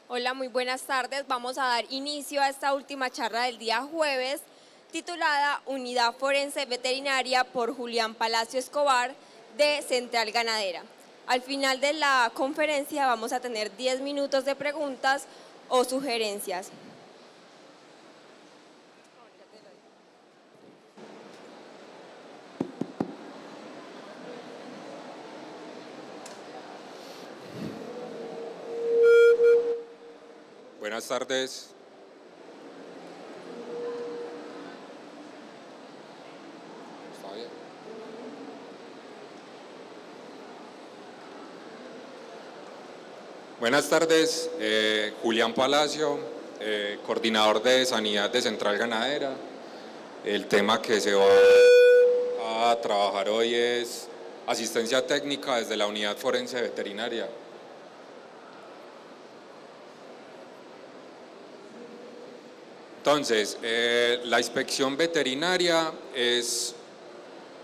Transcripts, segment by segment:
Hola, muy buenas tardes. Vamos a dar inicio a esta última charla del día jueves, titulada Unidad Forense Veterinaria por Julián Palacio Escobar de Central Ganadera. Al final de la conferencia vamos a tener 10 minutos de preguntas o sugerencias. Buenas tardes. ¿Está bien? Buenas tardes, Julián Palacio, coordinador de Sanidad de Central Ganadera. El tema que se va a trabajar hoy es asistencia técnica desde la Unidad Forense Veterinaria. Entonces, la inspección veterinaria es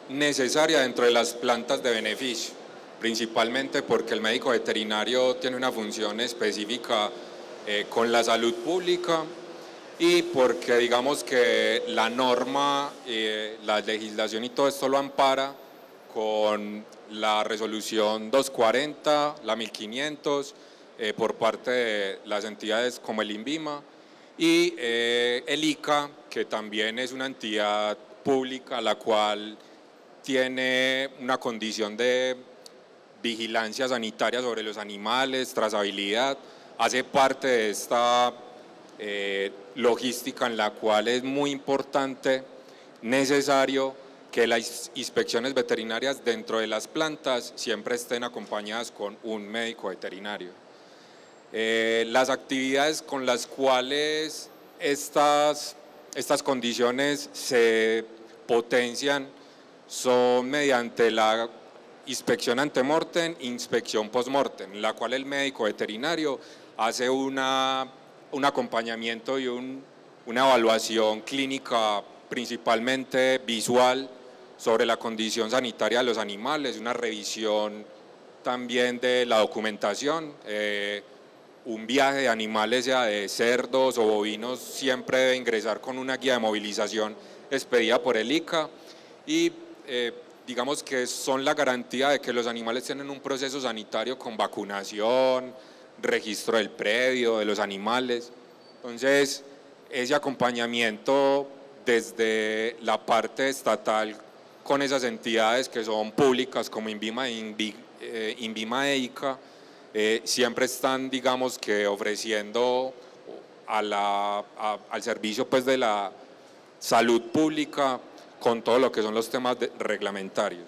necesaria dentro de las plantas de beneficio, principalmente porque el médico veterinario tiene una función específica con la salud pública y porque digamos que la norma, la legislación y todo esto lo ampara con la resolución 240, la 1500, por parte de las entidades como el INVIMA, y el ICA, que también es una entidad pública, la cual tiene una condición de vigilancia sanitaria sobre los animales, trazabilidad, hace parte de esta logística en la cual es muy importante, necesario que las inspecciones veterinarias dentro de las plantas siempre estén acompañadas con un médico veterinario. Las actividades con las cuales estas condiciones se potencian son mediante la inspección antemortem, inspección postmortem, en la cual el médico veterinario hace un acompañamiento y una evaluación clínica principalmente visual sobre la condición sanitaria de los animales, una revisión también de la documentación. Un viaje de animales, sea de cerdos o bovinos, siempre debe ingresar con una guía de movilización expedida por el ICA y digamos que son la garantía de que los animales tienen un proceso sanitario con vacunación, registro del predio, de los animales. Entonces, ese acompañamiento desde la parte estatal con esas entidades que son públicas como INVIMA e ICA, siempre están, digamos que, ofreciendo al servicio pues, de la salud pública con todo lo que son los temas reglamentarios.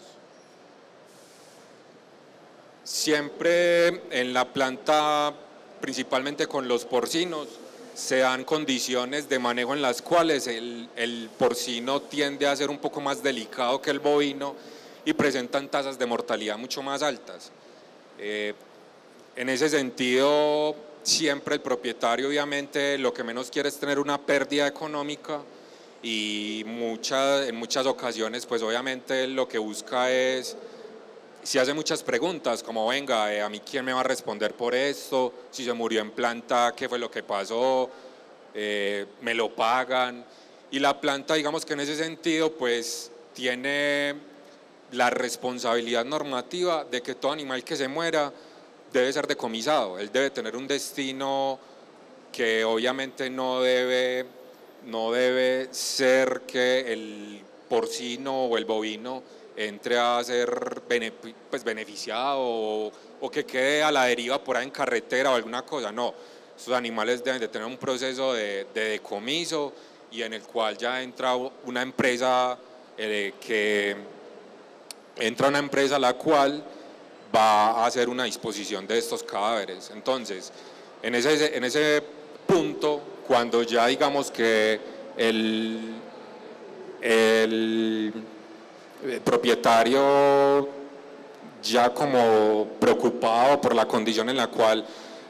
Siempre en la planta, principalmente con los porcinos, se dan condiciones de manejo en las cuales el porcino tiende a ser un poco más delicado que el bovino y presentan tasas de mortalidad mucho más altas. En ese sentido, siempre el propietario obviamente lo que menos quiere es tener una pérdida económica y en muchas ocasiones pues obviamente lo que busca es, si hace muchas preguntas como venga, a mí quién me va a responder por esto, si se murió en planta, qué fue lo que pasó, me lo pagan, y la planta digamos que en ese sentido pues tiene la responsabilidad normativa de que todo animal que se muera debe ser decomisado, él debe tener un destino que obviamente no debe ser que el porcino o el bovino entre a ser beneficiado o que quede a la deriva por ahí en carretera o alguna cosa, no. Estos animales deben de tener un proceso de decomiso y en el cual ya entra una empresa la cual va a hacer una disposición de estos cadáveres. Entonces, en ese punto, cuando ya digamos que el propietario ya como preocupado por la condición en la cual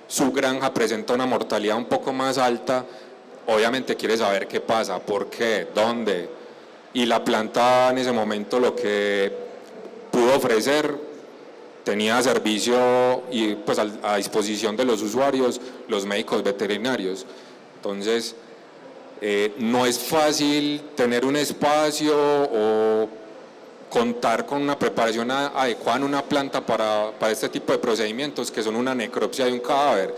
su granja presenta una mortalidad un poco más alta, obviamente quiere saber qué pasa, por qué, dónde, y la planta en ese momento lo que pudo ofrecer tenía servicio y pues a disposición de los usuarios los médicos veterinarios. Entonces, no es fácil tener un espacio o contar con una preparación adecuada en una planta para este tipo de procedimientos, que son una necropsia de un cadáver.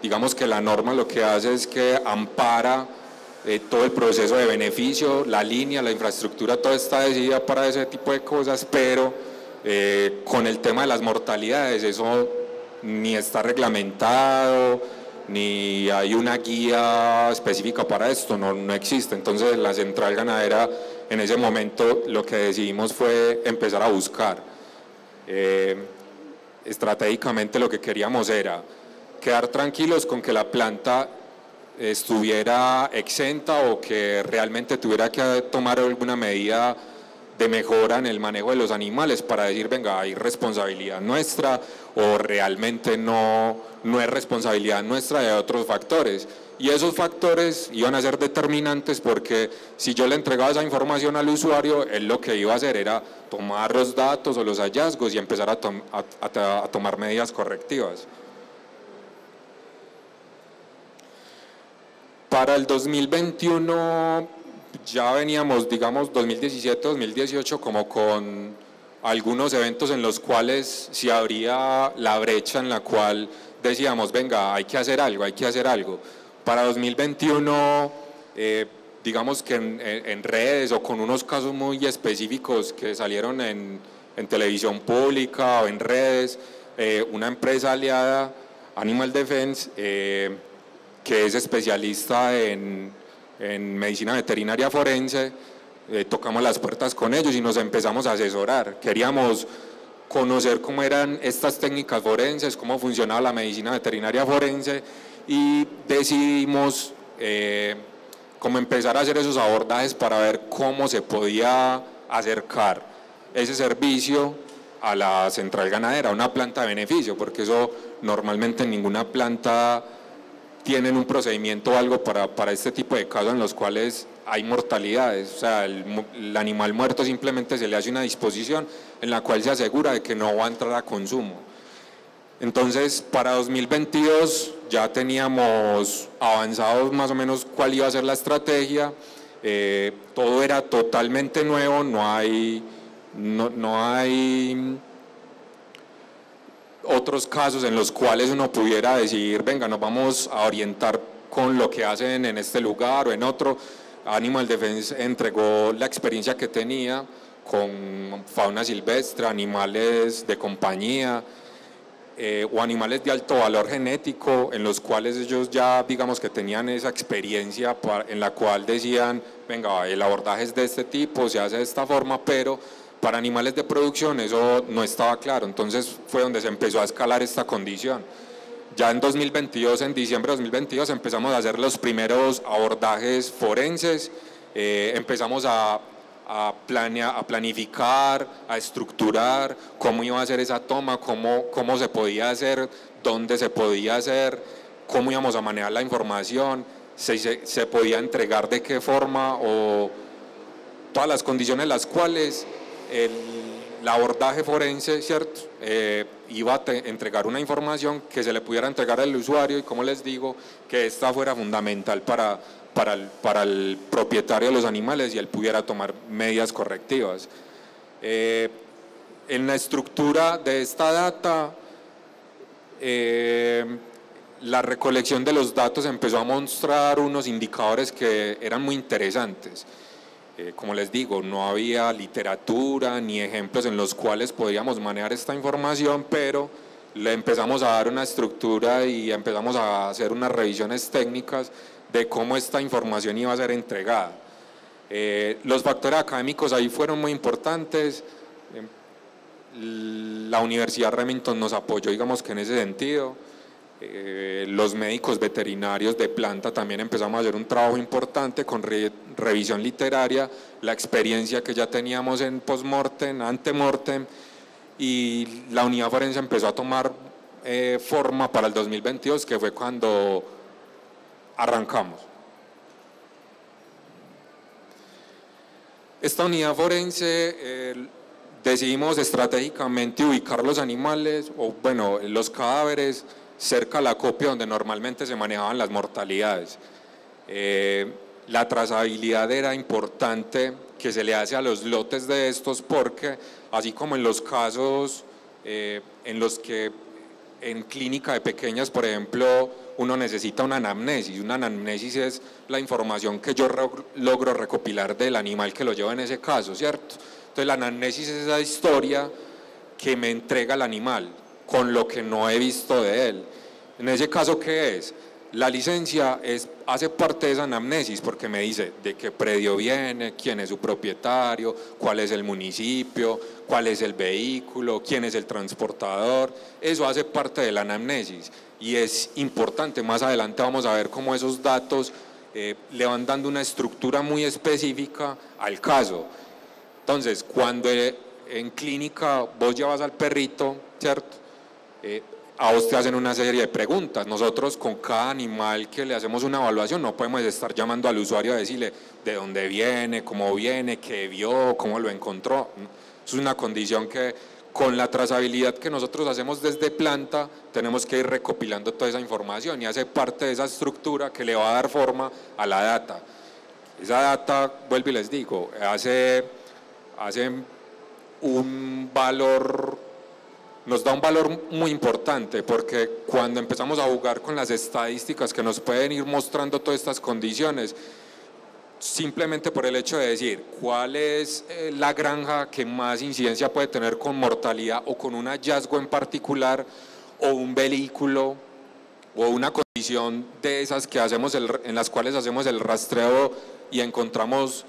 Digamos que la norma lo que hace es que ampara todo el proceso de beneficio, la línea, la infraestructura, todo está decidida para ese tipo de cosas, pero con el tema de las mortalidades, eso ni está reglamentado, ni hay una guía específica para esto, no existe. Entonces la central ganadera en ese momento lo que decidimos fue empezar a buscar. Estratégicamente lo que queríamos era quedar tranquilos con que la planta estuviera exenta o que realmente tuviera que tomar alguna medida de mejora en el manejo de los animales para decir, venga, hay responsabilidad nuestra o realmente no es responsabilidad nuestra de otros factores. Y esos factores iban a ser determinantes porque si yo le entregaba esa información al usuario, él lo que iba a hacer era tomar los datos o los hallazgos y empezar a tomar medidas correctivas. Para el 2021 ya veníamos, digamos, 2017-2018 como con algunos eventos en los cuales se abría la brecha en la cual decíamos, venga, hay que hacer algo, hay que hacer algo. Para 2021, digamos que en redes o con unos casos muy específicos que salieron en televisión pública o en redes, una empresa aliada, Animal Defense, que es especialista en medicina veterinaria forense, tocamos las puertas con ellos y nos empezamos a asesorar. Queríamos conocer cómo eran estas técnicas forenses, cómo funcionaba la medicina veterinaria forense y decidimos cómo empezar a hacer esos abordajes para ver cómo se podía acercar ese servicio a la central ganadera, a una planta de beneficio, porque eso normalmente en ninguna planta tienen un procedimiento o algo para este tipo de casos en los cuales hay mortalidades. O sea, el animal muerto simplemente se le hace una disposición en la cual se asegura de que no va a entrar a consumo. Entonces, para 2022 ya teníamos avanzados más o menos cuál iba a ser la estrategia, todo era totalmente nuevo, no hay otros casos en los cuales uno pudiera decir, venga, nos vamos a orientar con lo que hacen en este lugar o en otro. Animal Defense entregó la experiencia que tenía con fauna silvestre, animales de compañía o animales de alto valor genético, en los cuales ellos ya, digamos que tenían esa experiencia en la cual decían, venga, el abordaje es de este tipo, se hace de esta forma, pero para animales de producción eso no estaba claro. Entonces fue donde se empezó a escalar esta condición. Ya en 2022, en diciembre de 2022, empezamos a hacer los primeros abordajes forenses, empezamos a planificar, a estructurar cómo iba a ser esa toma, cómo se podía hacer, dónde se podía hacer, cómo íbamos a manejar la información, se podía entregar de qué forma o todas las condiciones en las cuales el abordaje forense, ¿cierto? Iba a entregar una información que se le pudiera entregar al usuario y, como les digo, que esta fuera fundamental para el propietario de los animales y él pudiera tomar medidas correctivas. En la estructura de esta data, la recolección de los datos empezó a mostrar unos indicadores que eran muy interesantes. Como les digo, no había literatura ni ejemplos en los cuales podíamos manejar esta información, pero le empezamos a dar una estructura y empezamos a hacer unas revisiones técnicas de cómo esta información iba a ser entregada. Los factores académicos ahí fueron muy importantes. La Universidad Remington nos apoyó, digamos que en ese sentido. Los médicos veterinarios de planta también empezamos a hacer un trabajo importante con revisión literaria, la experiencia que ya teníamos en post-mortem, ante-mortem, y la unidad forense empezó a tomar forma para el 2022, que fue cuando arrancamos. Esta unidad forense decidimos estratégicamente ubicar los animales, o bueno, los cadáveres, cerca a la copia donde normalmente se manejaban las mortalidades. La trazabilidad era importante que se le hace a los lotes de estos porque, así como en los casos en los que en clínica de pequeñas, por ejemplo, uno necesita una anamnesis. Una anamnesis es la información que yo logro recopilar del animal que lo lleva en ese caso, ¿cierto? Entonces la anamnesis es esa historia que me entrega el animal con lo que no he visto de él. En ese caso, ¿qué es? La licencia hace parte de esa anamnesis porque me dice de qué predio viene, quién es su propietario, cuál es el municipio, cuál es el vehículo, quién es el transportador. Eso hace parte de la anamnesis y es importante. Más adelante vamos a ver cómo esos datos le van dando una estructura muy específica al caso. Entonces, cuando en clínica vos llevas al perrito, ¿cierto? A vos te hacen una serie de preguntas. Nosotros con cada animal que le hacemos una evaluación no podemos estar llamando al usuario a decirle de dónde viene, qué vio, cómo lo encontró. Es una condición que con la trazabilidad que nosotros hacemos desde planta tenemos que ir recopilando toda esa información y hace parte de esa estructura que le va a dar forma a la data. Esa data, vuelvo y les digo, hace un valor, nos da un valor muy importante porque cuando empezamos a jugar con las estadísticas que nos pueden ir mostrando todas estas condiciones, simplemente por el hecho de decir cuál es la granja que más incidencia puede tener con mortalidad o con un hallazgo en particular o un vehículo o una condición de esas que hacemos en las cuales hacemos el rastreo y encontramos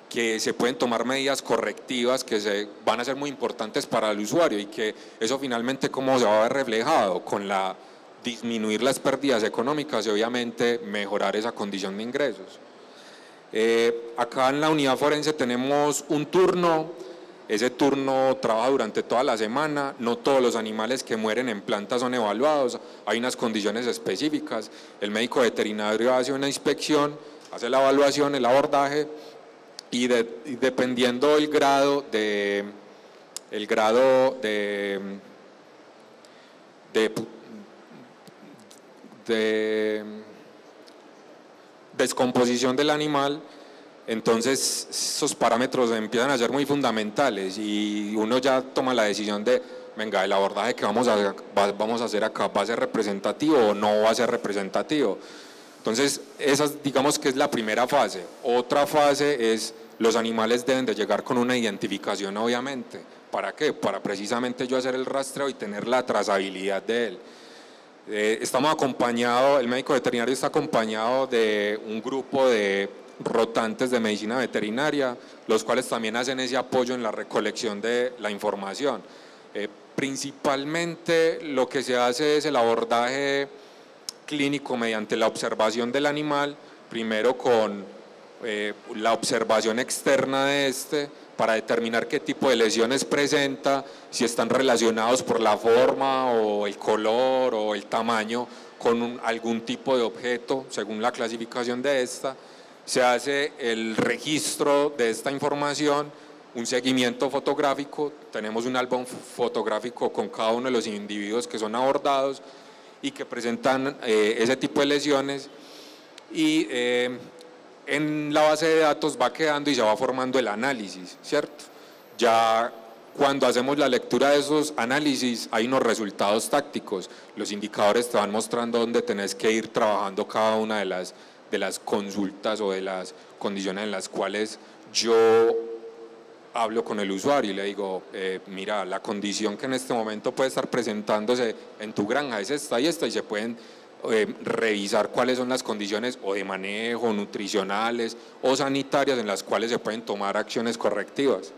que se pueden tomar medidas correctivas que van a ser muy importantes para el usuario y que eso finalmente cómo se va a ver reflejado con disminuir las pérdidas económicas y obviamente mejorar esa condición de ingresos. Acá en la unidad forense tenemos un turno, ese turno trabaja durante toda la semana, no todos los animales que mueren en planta son evaluados, hay unas condiciones específicas, el médico veterinario hace una inspección, hace la evaluación, el abordaje, y dependiendo el grado de descomposición del animal, entonces esos parámetros empiezan a ser muy fundamentales y uno ya toma la decisión de, venga, el abordaje que vamos a hacer acá, ¿va a ser representativo o no va a ser representativo? Entonces, esa digamos que es la primera fase. Otra fase es, los animales deben de llegar con una identificación, obviamente. ¿Para qué? Para precisamente yo hacer el rastreo y tener la trazabilidad de él. Estamos acompañados, el médico veterinario está acompañado de un grupo de rotantes de medicina veterinaria, los cuales también hacen ese apoyo en la recolección de la información. Principalmente lo que se hace es el abordaje clínico mediante la observación del animal, primero con la observación externa de este para determinar qué tipo de lesiones presenta, si están relacionados por la forma o el color o el tamaño con algún tipo de objeto según la clasificación de esta. Se hace el registro de esta información, un seguimiento fotográfico, tenemos un álbum fotográfico con cada uno de los individuos que son abordados y que presentan ese tipo de lesiones y en la base de datos va quedando y se va formando el análisis, ¿cierto? Ya cuando hacemos la lectura de esos análisis hay unos resultados tácticos, los indicadores te van mostrando dónde tenés que ir trabajando cada una de las consultas o de las condiciones en las cuales yo hablo con el usuario y le digo, mira, la condición que en este momento puede estar presentándose en tu granja es esta y se pueden revisar cuáles son las condiciones o de manejo, nutricionales o sanitarias en las cuales se pueden tomar acciones correctivas.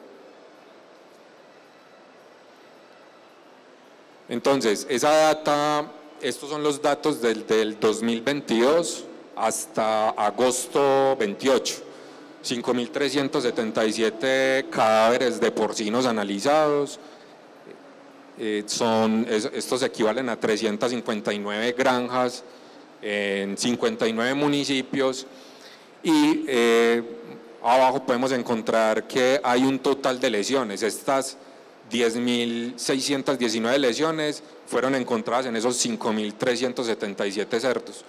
Entonces, esa data, estos son los datos del 2022 hasta agosto 28. 5.377 cadáveres de porcinos analizados, estos equivalen a 359 granjas en 59 municipios y abajo podemos encontrar que hay un total de lesiones. Estas 10.619 lesiones fueron encontradas en esos 5.377 cerdos.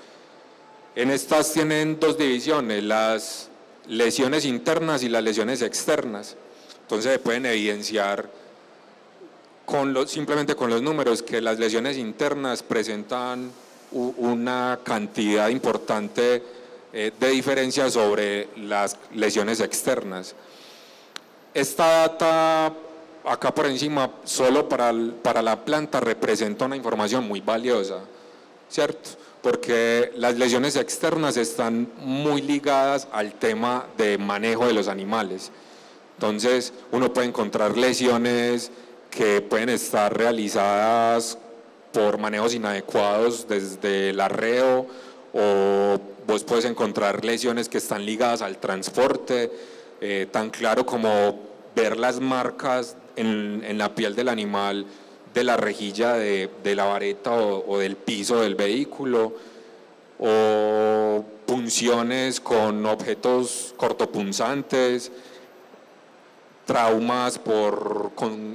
En estas tienen dos divisiones, las lesiones internas y las lesiones externas. Entonces se pueden evidenciar simplemente con los números que las lesiones internas presentan una cantidad importante de diferencia sobre las lesiones externas. Esta data acá por encima solo para la planta representa una información muy valiosa, ¿cierto? Porque las lesiones externas están muy ligadas al tema de manejo de los animales. Entonces uno puede encontrar lesiones que pueden estar realizadas por manejos inadecuados desde el arreo, o vos puedes encontrar lesiones que están ligadas al transporte, tan claro como ver las marcas en la piel del animal de la rejilla de la vareta o del piso del vehículo, o punciones con objetos cortopunzantes, traumas por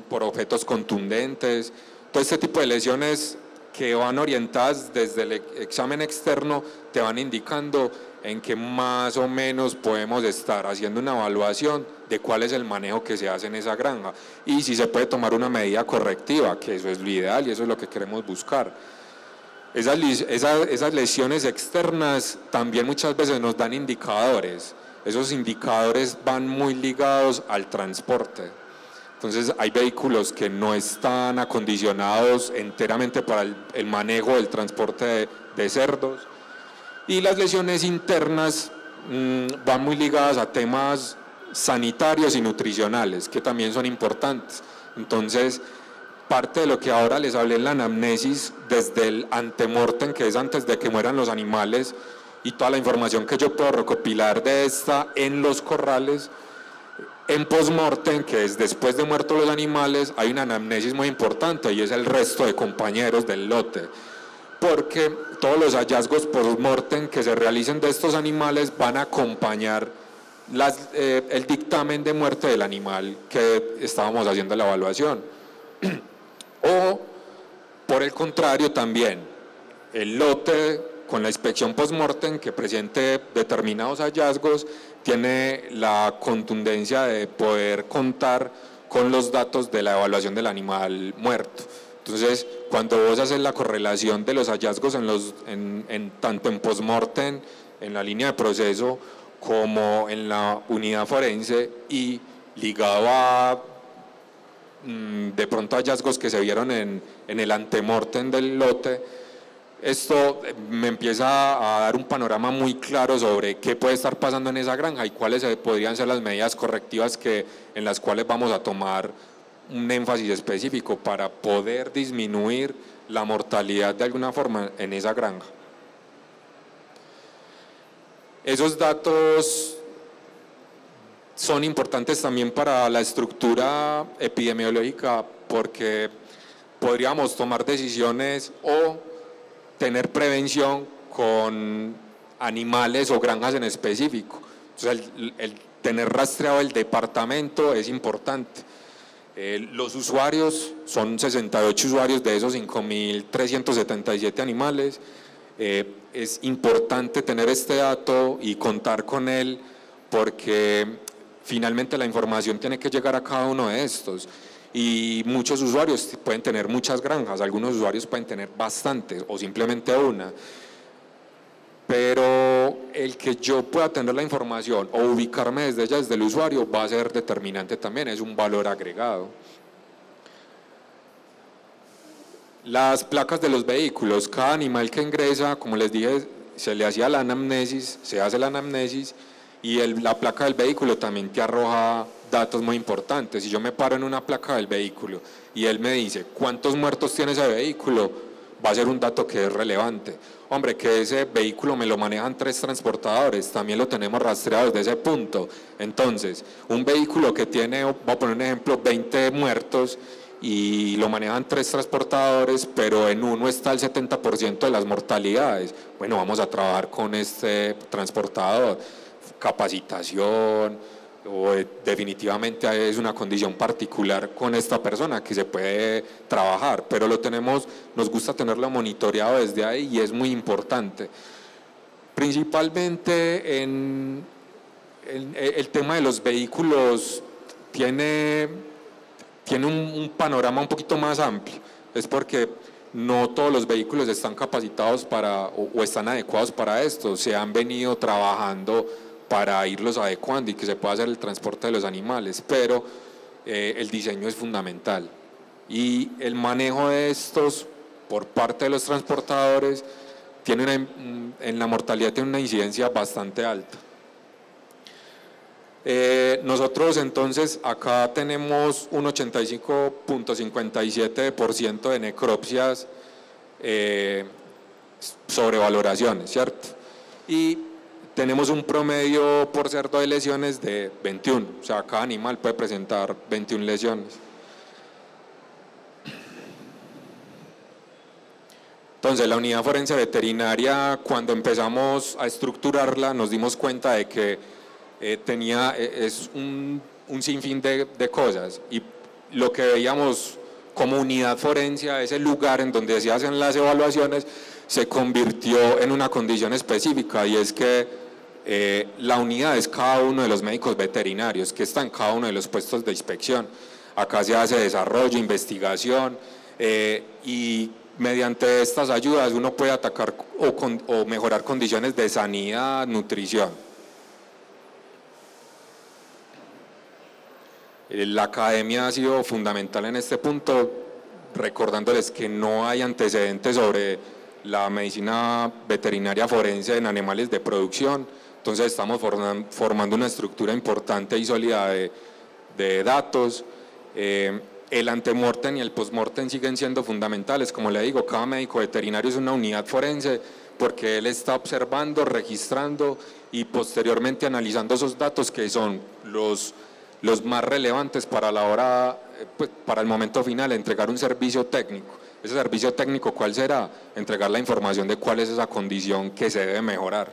objetos contundentes. Todo este tipo de lesiones que van orientadas desde el examen externo te van indicando en que más o menos podemos estar haciendo una evaluación de cuál es el manejo que se hace en esa granja y si se puede tomar una medida correctiva, que eso es lo ideal y eso es lo que queremos buscar. Esas lesiones externas también muchas veces nos dan indicadores. Esos indicadores van muy ligados al transporte. Entonces hay vehículos que no están acondicionados enteramente para el manejo del transporte de cerdos, y las lesiones internas van muy ligadas a temas sanitarios y nutricionales, que también son importantes. Entonces, parte de lo que ahora les hablé en la anamnesis, desde el antemortem, que es antes de que mueran los animales, y toda la información que yo puedo recopilar de esta en los corrales, en postmortem, que es después de muertos los animales, hay una anamnesis muy importante y es el resto de compañeros del lote, porque todos los hallazgos postmortem que se realicen de estos animales van a acompañar el dictamen de muerte del animal que estábamos haciendo la evaluación. O, por el contrario, también el lote con la inspección postmortem que presente determinados hallazgos tiene la contundencia de poder contar con los datos de la evaluación del animal muerto. Entonces, cuando vos haces la correlación de los hallazgos tanto en postmortem, en la línea de proceso, como en la unidad forense, y ligado a de pronto hallazgos que se vieron en el antemortem del lote, esto me empieza a dar un panorama muy claro sobre qué puede estar pasando en esa granja y cuáles podrían ser las medidas correctivas en las cuales vamos a tomar un énfasis específico para poder disminuir la mortalidad de alguna forma en esa granja. Esos datos son importantes también para la estructura epidemiológica, porque podríamos tomar decisiones o tener prevención con animales o granjas en específico. Entonces, el tener rastreado el departamento es importante. Los usuarios, son 68 usuarios de esos 5.377 animales. Es importante tener este dato y contar con él, porque finalmente la información tiene que llegar a cada uno de estos. Y muchos usuarios pueden tener muchas granjas, algunos usuarios pueden tener bastantes o simplemente una. Pero el que yo pueda tener la información o ubicarme desde ella, desde el usuario, va a ser determinante también, es un valor agregado. Las placas de los vehículos, cada animal que ingresa, como les dije, se le hacía la anamnesis, se hace la anamnesis, y la placa del vehículo también te arroja datos muy importantes. Si yo me paro en una placa del vehículo y él me dice cuántos muertos tiene ese vehículo, va a ser un dato que es relevante. Hombre, que ese vehículo me lo manejan 3 transportadores, también lo tenemos rastreado desde ese punto. Entonces, un vehículo que tiene, voy a poner un ejemplo, 20 muertos y lo manejan 3 transportadores, pero en uno está el 70% de las mortalidades. Bueno, vamos a trabajar con este transportador. Capacitación, definitivamente es una condición particular con esta persona que se puede trabajar, pero nos gusta tenerlo monitoreado desde ahí y es muy importante. Principalmente el tema de los vehículos tiene un panorama un poquito más amplio, es porque no todos los vehículos están capacitados o están adecuados para esto, se han venido trabajando para irlos adecuando y que se pueda hacer el transporte de los animales, pero el diseño es fundamental y el manejo de estos por parte de los transportadores en la mortalidad tiene una incidencia bastante alta. Nosotros entonces acá tenemos un 85.57% de necropsias sobre valoraciones, ¿cierto? Y tenemos un promedio por cerdo de lesiones de 21, o sea, cada animal puede presentar 21 lesiones. Entonces, la unidad forense veterinaria, cuando empezamos a estructurarla, nos dimos cuenta de que es un sinfín de cosas, y lo que veíamos como unidad forense, ese lugar en donde se hacen las evaluaciones, se convirtió en una condición específica, y es que la unidad es cada uno de los médicos veterinarios que están en cada uno de los puestos de inspección. Acá se hace desarrollo, investigación, y mediante estas ayudas uno puede atacar o mejorar condiciones de sanidad, nutrición. La academia ha sido fundamental en este punto, recordándoles que no hay antecedentes sobre la medicina veterinaria forense en animales de producción. Entonces estamos formando una estructura importante y sólida de datos. El antemortem y el postmortem siguen siendo fundamentales. Como le digo, cada médico veterinario es una unidad forense porque él está observando, registrando y posteriormente analizando esos datos que son los más relevantes para la hora, pues, para el momento final, entregar un servicio técnico. Ese servicio técnico, ¿cuál será? Entregar la información de cuál es esa condición que se debe mejorar.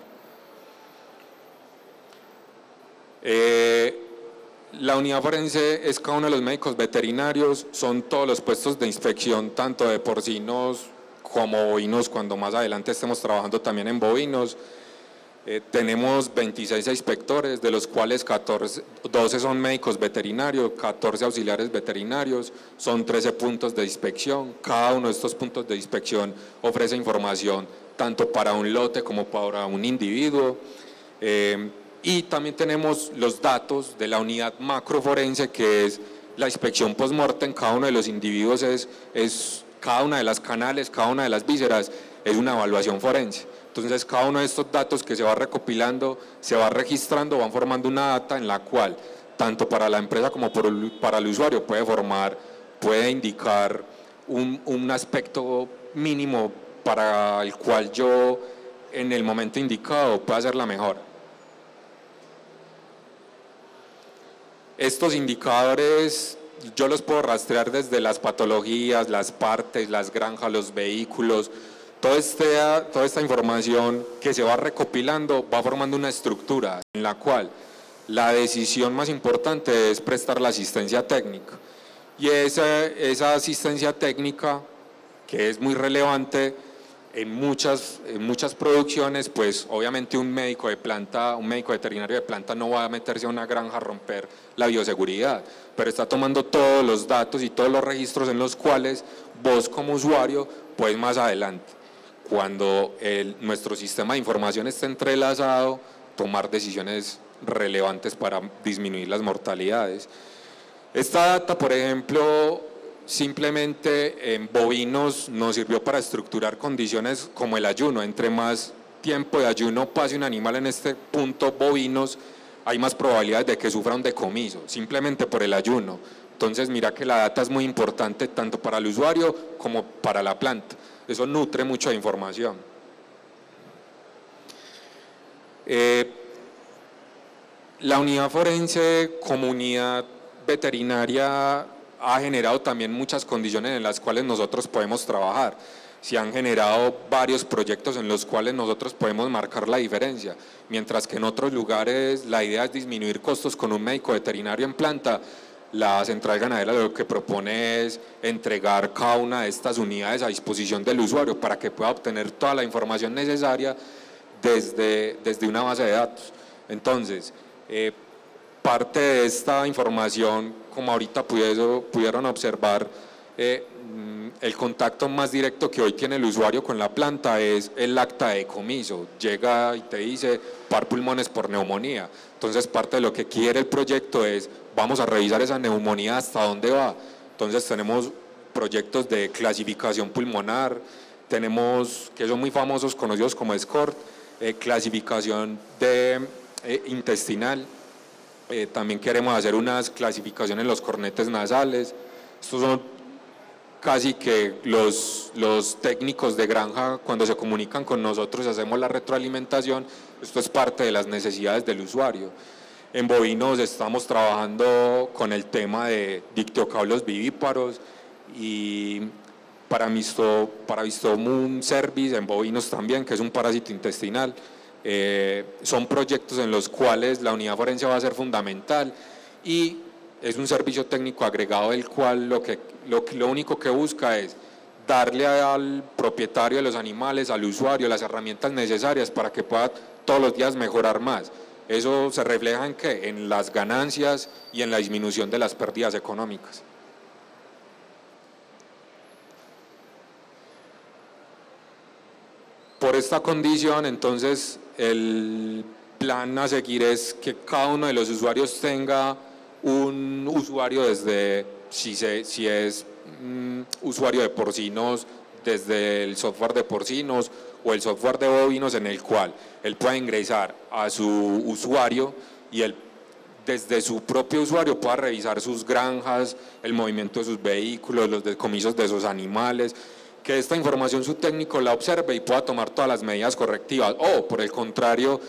La unidad forense es cada uno de los médicos veterinarios, son todos los puestos de inspección, tanto de porcinos como bovinos, cuando más adelante estemos trabajando también en bovinos. Tenemos 26 inspectores, de los cuales 12 son médicos veterinarios, 14 auxiliares veterinarios, son 13 puntos de inspección. Cada uno de estos puntos de inspección ofrece información tanto para un lote como para un individuo. Y también tenemos los datos de la unidad macroforense, que es la inspección post-mortem. Cada uno de los individuos cada una de las canales, cada una de las vísceras es una evaluación forense. Entonces, cada uno de estos datos que se va recopilando, se va registrando, van formando una data en la cual, tanto para la empresa como para el usuario, puede indicar un aspecto mínimo para el cual yo, en el momento indicado, pueda hacer la mejora. Estos indicadores yo los puedo rastrear desde las patologías, las partes, las granjas, los vehículos. Toda esta información que se va recopilando va formando una estructura en la cual la decisión más importante es prestar la asistencia técnica. Y esa asistencia técnica, que es muy relevante en muchas producciones, pues obviamente un médico veterinario de planta no va a meterse a una granja a romper la bioseguridad, pero está tomando todos los datos y todos los registros en los cuales vos como usuario puedes más adelante, cuando nuestro sistema de información esté entrelazado, tomar decisiones relevantes para disminuir las mortalidades. Esta data, por ejemplo, simplemente en bovinos nos sirvió para estructurar condiciones como el ayuno. Entre más tiempo de ayuno pase un animal en este punto bovinos, hay más probabilidades de que sufra un decomiso, simplemente por el ayuno. Entonces mira que la data es muy importante tanto para el usuario como para la planta. Eso nutre mucho de información. La unidad forense como unidad veterinaria ha generado también muchas condiciones en las cuales nosotros podemos trabajar. se han generado varios proyectos en los cuales nosotros podemos marcar la diferencia, mientras que en otros lugares la idea es disminuir costos con un médico veterinario en planta. La central ganadera lo que propone es entregar cada una de estas unidades a disposición del usuario para que pueda obtener toda la información necesaria desde una base de datos. Entonces, parte de esta información, como ahorita pudieron observar, el contacto más directo que hoy tiene el usuario con la planta es el acta de decomiso. Llega y te dice par pulmones por neumonía. Entonces parte de lo que quiere el proyecto es vamos a revisar esa neumonía hasta dónde va. Entonces tenemos proyectos de clasificación pulmonar, tenemos que son muy famosos, conocidos como SCORT, clasificación intestinal. También queremos hacer unas clasificaciones en los cornetes nasales. Estos son casi que los técnicos de granja, cuando se comunican con nosotros, hacemos la retroalimentación. Esto es parte de las necesidades del usuario. En bovinos estamos trabajando con el tema de dictiocaulos vivíparos y Paravistomum cervis en bovinos también, que es un parásito intestinal. Son proyectos en los cuales la unidad forense va a ser fundamental y es un servicio técnico agregado del cual lo único que busca es darle al propietario de los animales, al usuario, las herramientas necesarias para que pueda todos los días mejorar más. Eso se refleja en ¿qué? En las ganancias y en la disminución de las pérdidas económicas. Por esta condición, entonces, el plan a seguir es que cada uno de los usuarios tenga un usuario desde, si es usuario de porcinos, desde el software de porcinos o el software de bovinos, en el cual él pueda ingresar a su usuario y él desde su propio usuario pueda revisar sus granjas, el movimiento de sus vehículos, los decomisos de esos animales, que esta información su técnico la observe y pueda tomar todas las medidas correctivas. O por el contrario,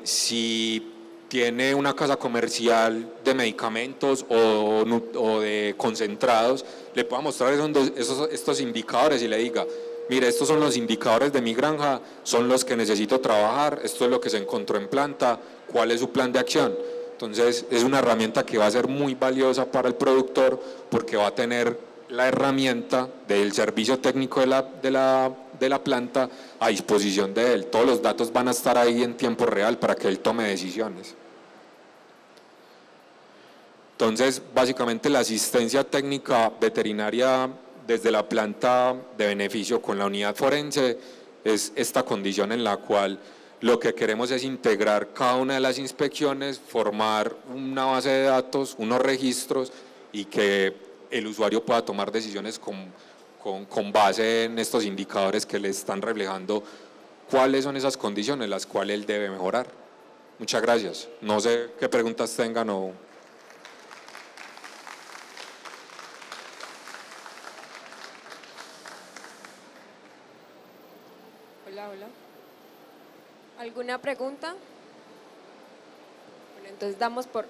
si tiene una casa comercial de medicamentos o de concentrados, le pueda mostrar estos indicadores y le diga, mire, estos son los indicadores de mi granja, son los que necesito trabajar, esto es lo que se encontró en planta, ¿cuál es su plan de acción? Entonces es una herramienta que va a ser muy valiosa para el productor porque va a tener la herramienta del servicio técnico de la planta a disposición de él. Todos los datos van a estar ahí en tiempo real para que él tome decisiones. Entonces, básicamente la asistencia técnica veterinaria desde la planta de beneficio con la unidad forense es esta condición en la cual lo que queremos es integrar cada una de las inspecciones, formar una base de datos, unos registros y que el usuario pueda tomar decisiones con base en estos indicadores que le están reflejando cuáles son esas condiciones las cuales él debe mejorar. Muchas gracias. No sé qué preguntas tengan o... Hola, hola. ¿Alguna pregunta? Bueno, entonces damos por...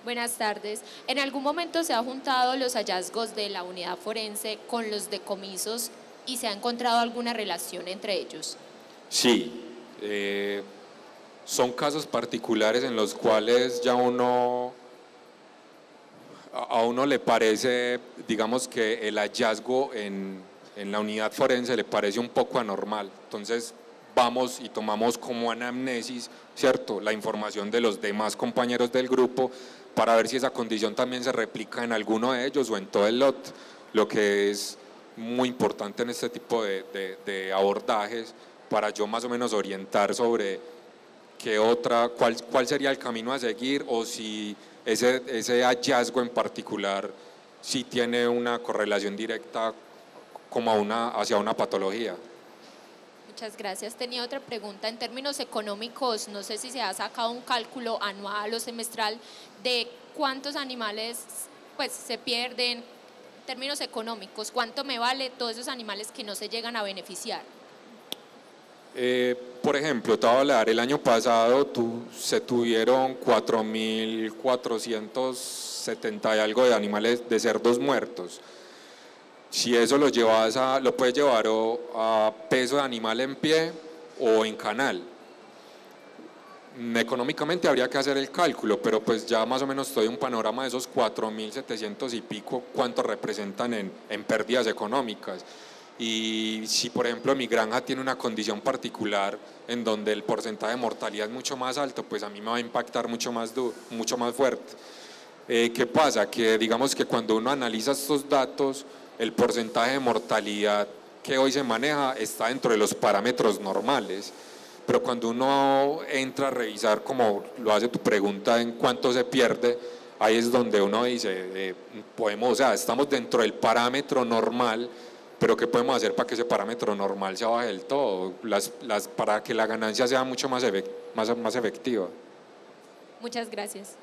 Buenas tardes. ¿En algún momento se han juntado los hallazgos de la unidad forense con los decomisos y se ha encontrado alguna relación entre ellos? Sí, son casos particulares en los cuales ya a uno le parece, digamos que el hallazgo en la unidad forense le parece un poco anormal. Entonces vamos y tomamos como anamnesis, ¿cierto?, la información de los demás compañeros del grupo para ver si esa condición también se replica en alguno de ellos o en todo el lote. Lo que es muy importante en este tipo de abordajes para yo más o menos orientar sobre cuál sería el camino a seguir o si ese hallazgo en particular si tiene una correlación directa hacia una patología. Muchas gracias. Tenía otra pregunta en términos económicos, no sé si se ha sacado un cálculo anual o semestral de cuántos animales pues se pierden en términos económicos, cuánto me vale todos esos animales que no se llegan a beneficiar. Por ejemplo, te voy a hablar, el año pasado se tuvieron 4.470 y algo de animales, de cerdos muertos. Si eso lo puedes llevar a peso de animal en pie o en canal. Económicamente habría que hacer el cálculo, pero pues ya más o menos estoy un panorama de esos 4.700 y pico, cuánto representan en pérdidas económicas. Y si por ejemplo mi granja tiene una condición particular en donde el porcentaje de mortalidad es mucho más alto, pues a mí me va a impactar mucho más fuerte. ¿Qué pasa? Que digamos que cuando uno analiza estos datos, el porcentaje de mortalidad que hoy se maneja está dentro de los parámetros normales, pero cuando uno entra a revisar, como lo hace tu pregunta, en cuánto se pierde, ahí es donde uno dice, estamos dentro del parámetro normal, pero ¿qué podemos hacer para que ese parámetro normal se baje del todo? Para que la ganancia sea mucho más efectiva. Muchas gracias.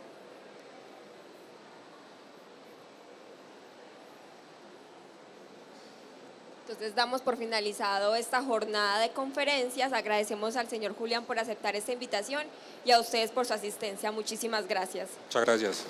Entonces damos por finalizado esta jornada de conferencias. Agradecemos al señor Julián por aceptar esta invitación y a ustedes por su asistencia. Muchísimas gracias. Muchas gracias.